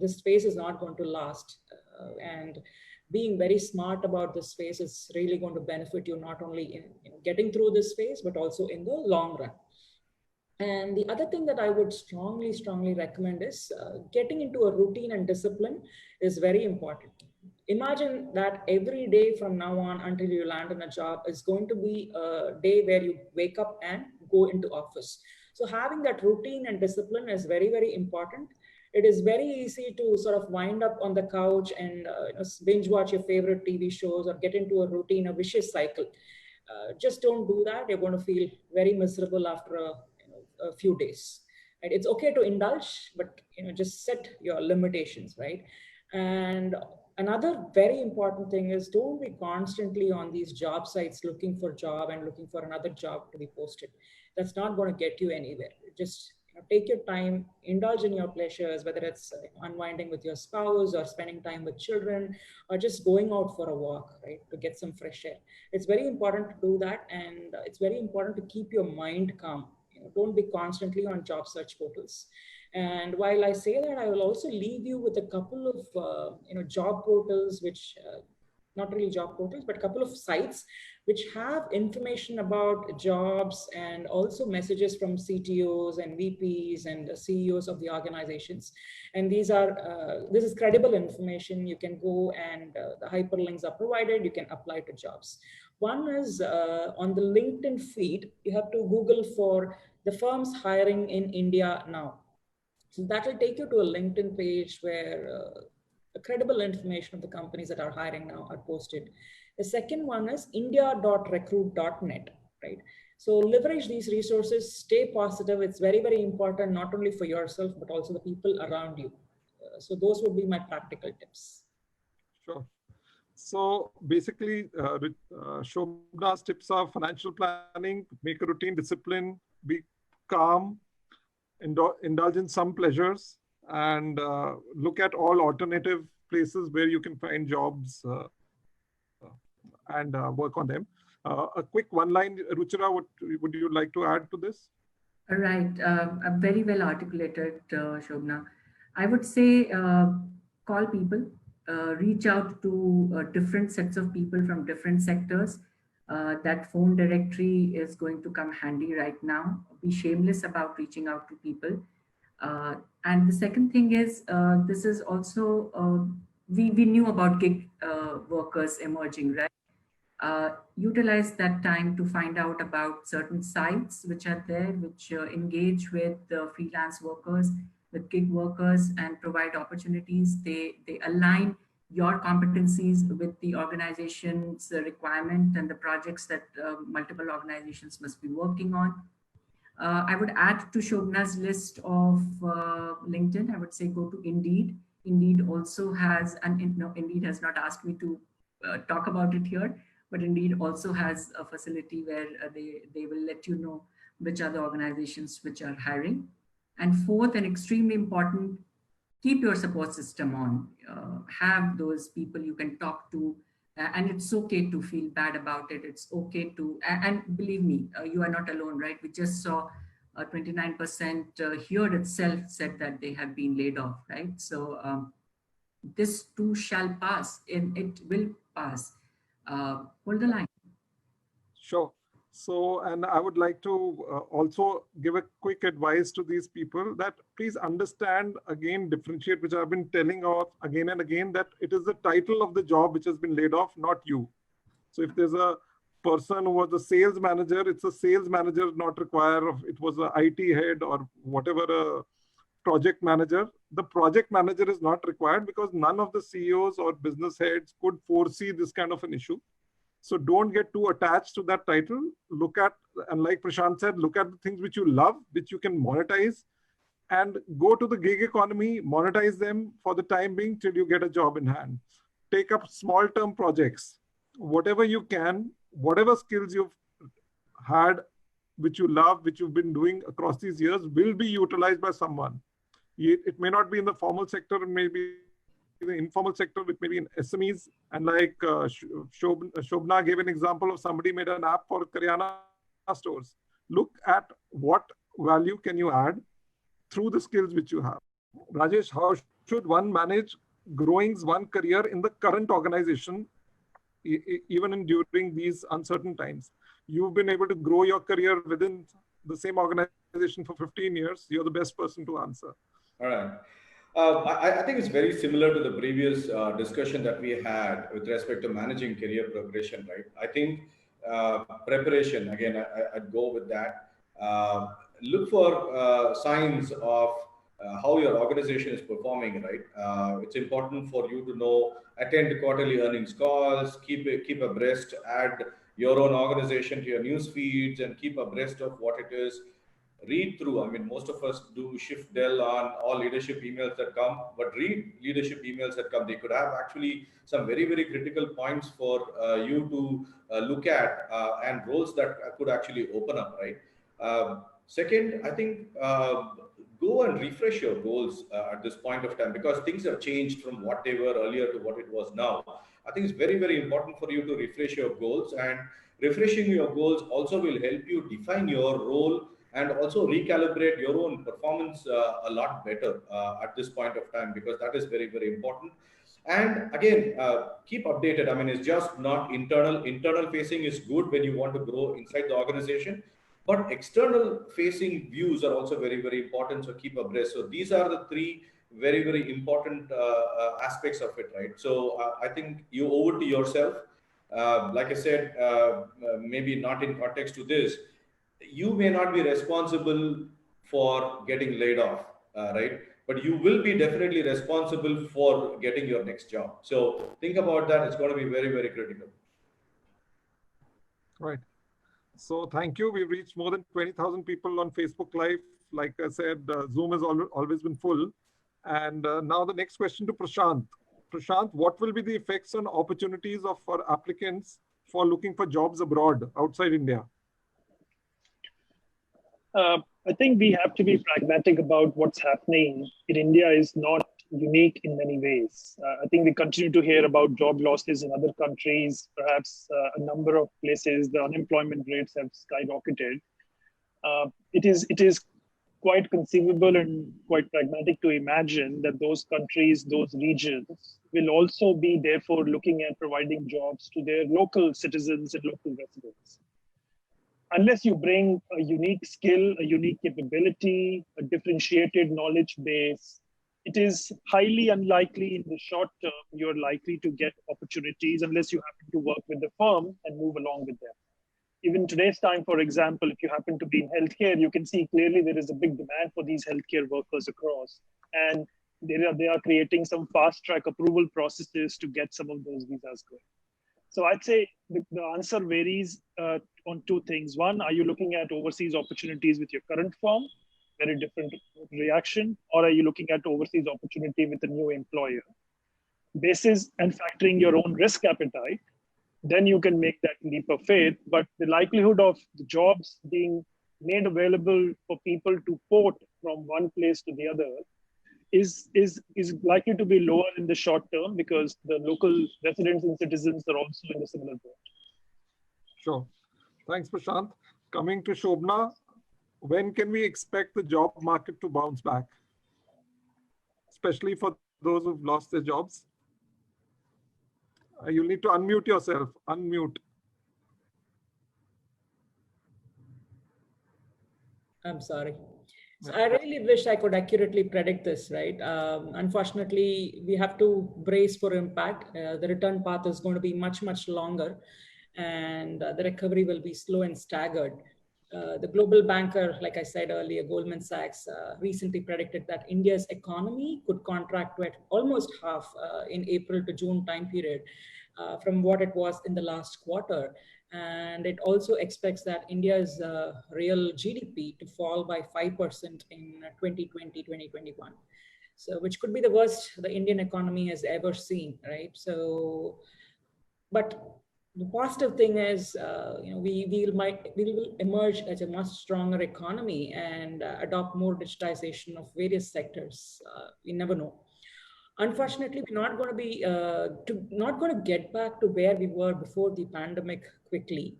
This phase is not going to last, and being very smart about this phase is really going to benefit you, not only in getting through this phase, but also in the long run. And the other thing that I would strongly recommend is getting into a routine and discipline is very important. Imagine that every day from now on until you land in a job is going to be a day where you wake up and go into office. So having that routine and discipline is very, very important. It is very easy to sort of wind up on the couch and binge watch your favorite TV shows or get into a routine, a vicious cycle. Just don't do that. You're going to feel very miserable after a few days. Right? It's okay to indulge, but just set your limitations, right? And another very important thing is don't be constantly on these job sites looking for job and looking for another job to be posted. That's not going to get you anywhere. Just take your time, indulge in your pleasures, whether it's unwinding with your spouse or spending time with children or just going out for a walk, right, to get some fresh air. It's very important to do that, and it's very important to keep your mind calm. Don't be constantly on job search portals. And while I say that, I will also leave you with a couple of job portals, which not really job portals, but a couple of sites which have information about jobs and also messages from CTOs and VPs and CEOs of the organizations. And these are, this is credible information. You can go and the hyperlinks are provided. You can apply to jobs. One is on the LinkedIn feed, you have to Google for the firms hiring in India now. So that will take you to a LinkedIn page where credible information of the companies that are hiring now are posted. The second one is india.recruit.net, right? So leverage these resources, stay positive. It's very, very important, not only for yourself, but also the people around you. So those would be my practical tips. Sure. So basically, Shobana's tips are financial planning, make a routine, discipline, be calm, indulge in some pleasures, and look at all alternative places where you can find jobs and work on them. A quick one line, Ruchira, would you like to add to this? Right, very well articulated, Shobana. I would say call people, reach out to different sets of people from different sectors. That phone directory is going to come handy right now. Be shameless about reaching out to people. And the second thing is, this is also, we knew about gig workers emerging, right? Utilize that time to find out about certain sites which are there, which engage with the freelance workers, with gig workers, and provide opportunities. They align your competencies with the organization's requirement and the projects that multiple organizations must be working on. I would add to Shobana's list of LinkedIn, I would say go to Indeed. Indeed also has, and Indeed has not asked me to talk about it here, but Indeed also has a facility where they will let you know which are the organizations which are hiring. And fourth, and extremely important, keep your support system on. Have those people you can talk to, and it's okay to feel bad about it. It's okay to, and believe me, you are not alone, right? We just saw 29% here itself said that they have been laid off, right? So this too shall pass, and it will pass. Hold the line. Sure. So, and I would like to also give a quick advice to these people that please understand, again, differentiate, which I've been telling of again and again, that it is the title of the job which has been laid off, not you. So if there's a person who was a sales manager, it's a sales manager, not require of it was a IT head or whatever, a project manager. The project manager is not required because none of the CEOs or business heads could foresee this kind of an issue. So don't get too attached to that title. Look at, and like Prashant said, look at the things which you love, which you can monetize, and go to the gig economy, monetize them for the time being till you get a job in hand. Take up small term projects, whatever you can, whatever skills you've had, which you love, which you've been doing across these years, will be utilized by someone. It may not be in the formal sector, it may be in the informal sector, it may be in SMEs. And like Shobana gave an example of somebody made an app for Karyana stores. Look at what value can you add through the skills which you have. Rajesh, how should one manage growing one career in the current organization, even during these uncertain times? You've been able to grow your career within the same organization for 15 years. You're the best person to answer. All right. I think it's very similar to the previous discussion that we had with respect to managing career progression, right? I think preparation, again, I'd go with that. Look for signs of how your organization is performing, right? It's important for you to know, attend quarterly earnings calls, keep abreast, add your own organization to your news feeds, and keep abreast of what it is. Read through. I mean, most of us do shift del on all leadership emails that come, but read leadership emails that come. They could have actually some very, very critical points for you to look at and roles that could actually open up, right? Second, I think go and refresh your goals at this point of time, because things have changed from what they were earlier to what it was now. I think it's very, very important for you to refresh your goals, and refreshing your goals also will help you define your role and also recalibrate your own performance a lot better at this point of time, because that is very, very important. And again, keep updated. I mean, it's just not internal. Internal facing is good when you want to grow inside the organization, but external facing views are also very, very important. So keep abreast. So these are the three very, very important aspects of it, right? So I think you owe it to yourself. Like I said, maybe not in context to this, you may not be responsible for getting laid off, right? But you will be definitely responsible for getting your next job. So think about that. It's going to be very, very critical. Right. So thank you. We've reached more than 20,000 people on Facebook Live. Like I said, Zoom has always been full. And now the next question to Prashant. Prashant, what will be the effects on opportunities for applicants for looking for jobs abroad, outside India? I think we have to be pragmatic about what's happening in India is not unique in many ways. I think we continue to hear about job losses in other countries, perhaps a number of places, the unemployment rates have skyrocketed. It is quite conceivable and quite pragmatic to imagine that those countries, those regions will also be therefore looking at providing jobs to their local citizens and local residents. Unless you bring a unique skill, a unique capability, a differentiated knowledge base, it is highly unlikely in the short term you're likely to get opportunities unless you happen to work with the firm and move along with them. Even today's time, for example, if you happen to be in healthcare, you can see clearly there is a big demand for these healthcare workers across. And they are creating some fast track approval processes to get some of those visas going. So I'd say the answer varies on two things. One, are you looking at overseas opportunities with your current firm? very different reaction? Or are you looking at overseas opportunity with a new employer? Basis and factoring your own risk appetite, then you can make that leap of faith. But the likelihood of the jobs being made available for people to port from one place to the other is likely to be lower in the short term, because the local residents and citizens are also in a similar boat. Sure. Thanks, Prashant. Coming to Shobana, when can we expect the job market to bounce back, especially for those who've lost their jobs? You'll need to unmute yourself. Unmute. I'm sorry. So I really wish I could accurately predict this, right? Unfortunately, we have to brace for impact. The return path is going to be much, much longer, and the recovery will be slow and staggered. The global banker, like I said earlier, Goldman Sachs, recently predicted that India's economy could contract to almost half in April to June time period from what it was in the last quarter. And it also expects that India's real GDP to fall by 5% in 2020, 2021. So, which could be the worst the Indian economy has ever seen, right? So, but the positive thing is, we will emerge as a much stronger economy and adopt more digitization of various sectors. We never know. Unfortunately, we're not going to be not going to get back to where we were before the pandemic quickly.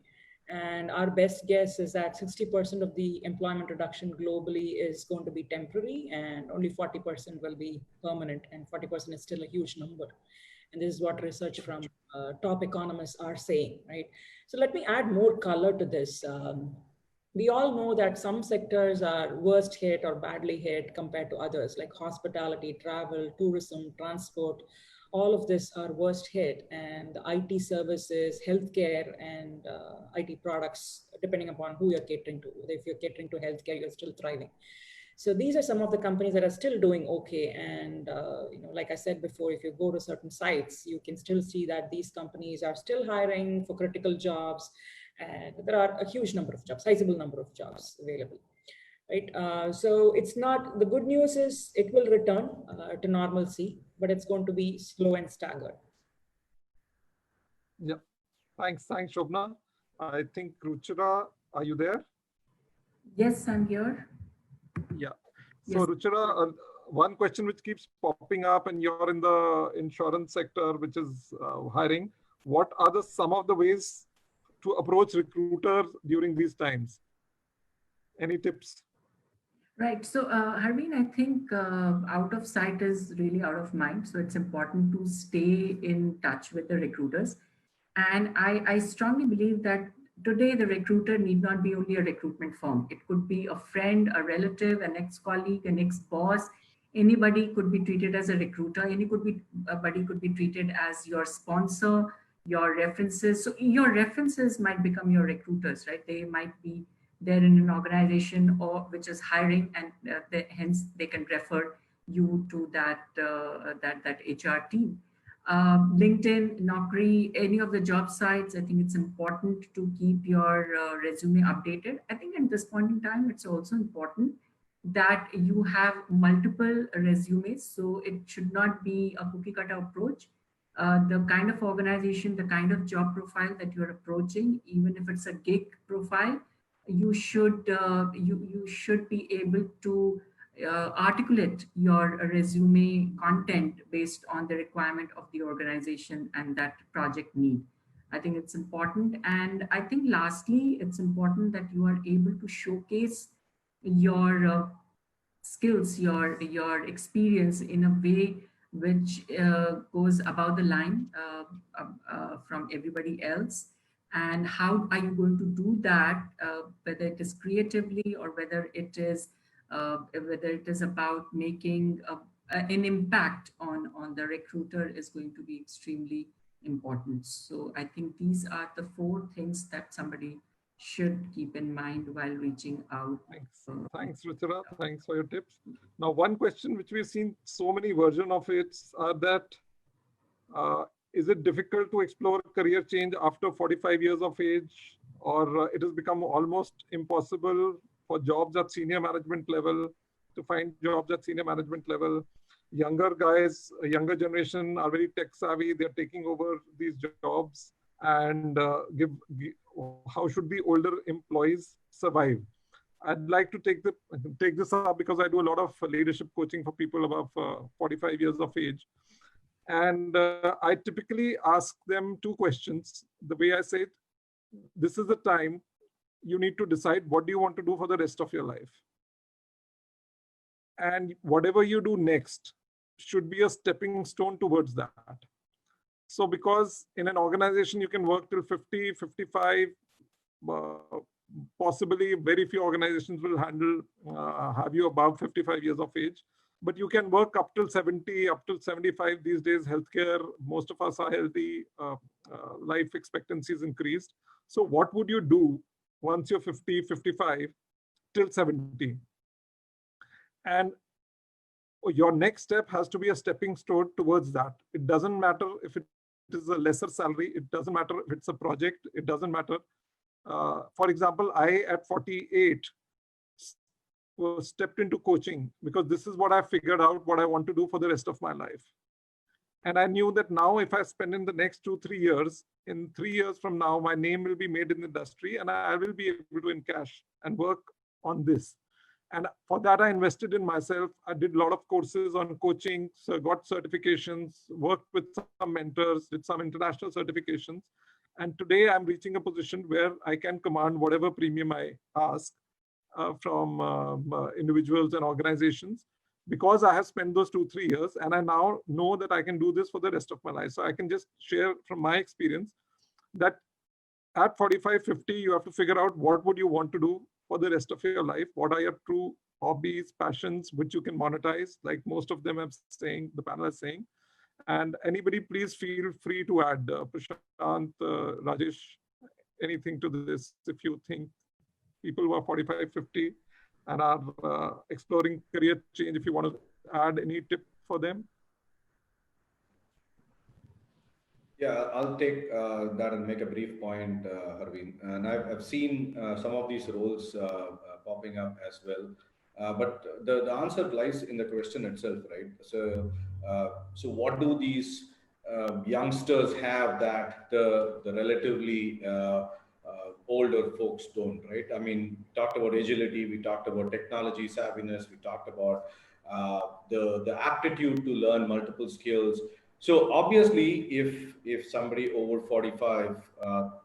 And our best guess is that 60% of the employment reduction globally is going to be temporary, and only 40% will be permanent. And 40% is still a huge number. And this is what research from top economists are saying, right? So let me add more color to this. We all know that some sectors are worst hit or badly hit compared to others, like hospitality, travel, tourism, transport. All of this are worst hit, and the IT services, healthcare, and IT products, depending upon who you're catering to. If you're catering to healthcare, you're still thriving. So these are some of the companies that are still doing okay. And like I said before, if you go to certain sites, you can still see that these companies are still hiring for critical jobs. And there are a huge number of jobs, sizable number of jobs available, right? So it's not, the good news is it will return to normalcy, but it's going to be slow and staggered. Yeah, thanks, Shobana. I think Ruchira, are you there? Yes, I'm here. Yeah. So yes. Ruchira, one question which keeps popping up, and you're in the insurance sector, which is hiring. What are some of the ways to approach recruiters during these times? Any tips? Right. So, Harveen, I think out of sight is really out of mind. So it's important to stay in touch with the recruiters. And I strongly believe that today the recruiter need not be only a recruitment firm. It could be a friend, a relative, an ex-colleague, an ex-boss. Anybody could be treated as a recruiter. Anybody could be treated as your sponsor, your references. So your references might become your recruiters, right? They might be there in an organization or which is hiring, and hence they can refer you to that HR team. LinkedIn, Naukri, any of the job sites, I think it's important to keep your resume updated. I think at this point in time, it's also important that you have multiple resumes. So it should not be a cookie cutter approach. The kind of organization, the kind of job profile that you're approaching, even if it's a gig profile, you should be able to articulate your resume content based on the requirement of the organization and that project need. I think it's important. And I think lastly, it's important that you are able to showcase your skills, your experience in a way which goes above the line from everybody else. And how are you going to do that, whether it is creatively or whether it is about making an impact on the recruiter is going to be extremely important. So I think these are the 4 things that somebody should keep in mind while reaching out. Thanks, Ruchira. Thanks for your tips. Now, one question which we've seen so many versions of it are that is it difficult to explore career change after 45 years of age, or it has become almost impossible for jobs at senior management level, to find jobs at senior management level. Younger guys, younger generation are very tech savvy. They're taking over these jobs, and how should the older employees survive? I'd like to take this up because I do a lot of leadership coaching for people above 45 years of age. And I typically ask them two questions. The way I say it, this is the time you need to decide what do you want to do for the rest of your life. And whatever you do next should be a stepping stone towards that. So because in an organization, you can work till 50, 55, possibly very few organizations will have you above 55 years of age, but you can work up till 70, up till 75 these days. Healthcare, most of us are healthy, life expectancy is increased. So what would you do once you're 50, 55 till 70? And your next step has to be a stepping stone towards that. It doesn't matter if it is a lesser salary. It doesn't matter if it's a project. It doesn't matter. For example, I at 48 stepped into coaching because this is what I figured out what I want to do for the rest of my life. And I knew that now if I spend in the next 2-3 years, in 3 years from now, my name will be made in the industry and I will be able to encash and work on this. And for that, I invested in myself. I did a lot of courses on coaching, so got certifications, worked with some mentors, did some international certifications. And today I'm reaching a position where I can command whatever premium I ask from individuals and organizations, because I have spent those 2-3 years and I now know that I can do this for the rest of my life. So I can just share from my experience that at 45, 50, you have to figure out what would you want to do for the rest of your life. What are your true hobbies, passions, which you can monetize, like most of them have saying, the panel is saying. And anybody, please feel free to add, Prashant, Rajesh, anything to this if you think people who are 45, 50 and are exploring career change, if you want to add any tip for them. Yeah, I'll take that and make a brief point, Harveen. And I've seen some of these roles popping up as well. But the answer lies in the question itself, right? So, so what do these youngsters have that the relatively older folks don't, right? I mean, talked about agility, we talked about technology savviness, we talked about the aptitude to learn multiple skills. So obviously, if somebody over 45,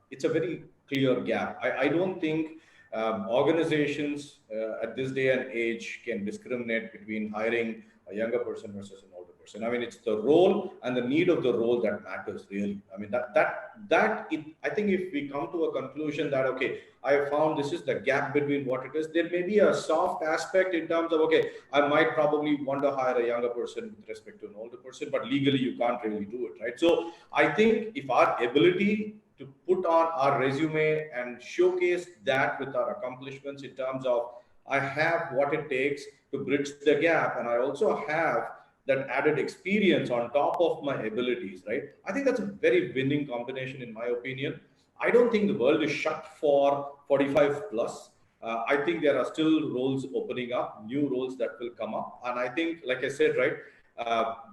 it's a very clear gap. I don't think organizations at this day and age can discriminate between hiring a younger person versus an older person. I mean, it's the role and the need of the role that matters, really. I mean, I think if we come to a conclusion that, okay, I have found this is the gap between what it is, there may be a soft aspect in terms of, okay, I might probably want to hire a younger person with respect to an older person, but legally you can't really do it, right? So I think if our ability to put on our resume and showcase that with our accomplishments in terms of, I have what it takes to bridge the gap, and I also have that added experience on top of my abilities, right? I think that's a very winning combination, in my opinion. I don't think the world is shut for 45 plus. I think there are still roles opening up, new roles that will come up. And I think, like I said, right,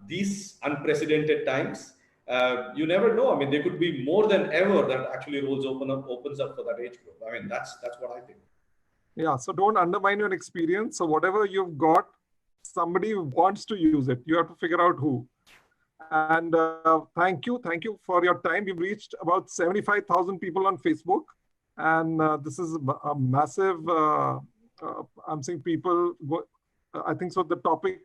these unprecedented times, you never know. I mean, there could be more than ever that actually roles opens up for that age group. I mean, that's what I think. Yeah, so don't undermine your experience. So whatever you've got, somebody wants to use it. You have to figure out who. And thank you for your time. We've reached about 75,000 people on Facebook. And this is a massive, I'm saying people, I think so the topic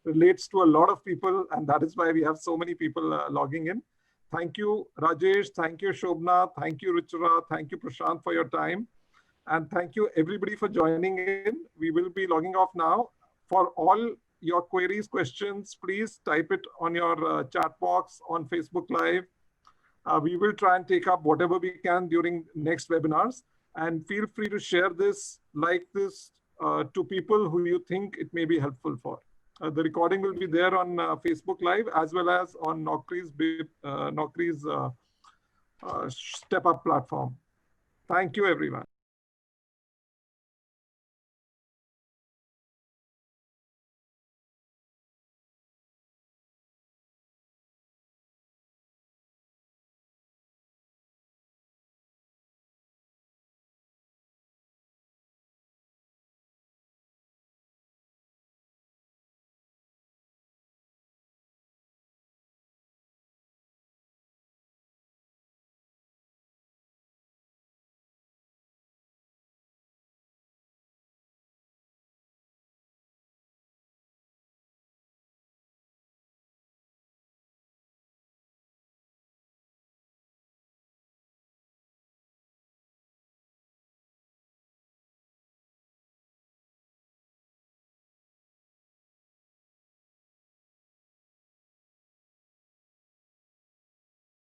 relates to a lot of people, and that is why we have so many people logging in. Thank you, Rajesh. Thank you, Shobana. Thank you, Ruchira. Thank you, Prashant, for your time. And thank you, everybody, for joining in. We will be logging off now. For all your queries, questions, please type it on your chat box on Facebook Live. We will try and take up whatever we can during next webinars. And feel free to share this, like this, to people who you think it may be helpful for. The recording will be there on Facebook Live as well as on Naukri's Step Up platform. Thank you, everyone.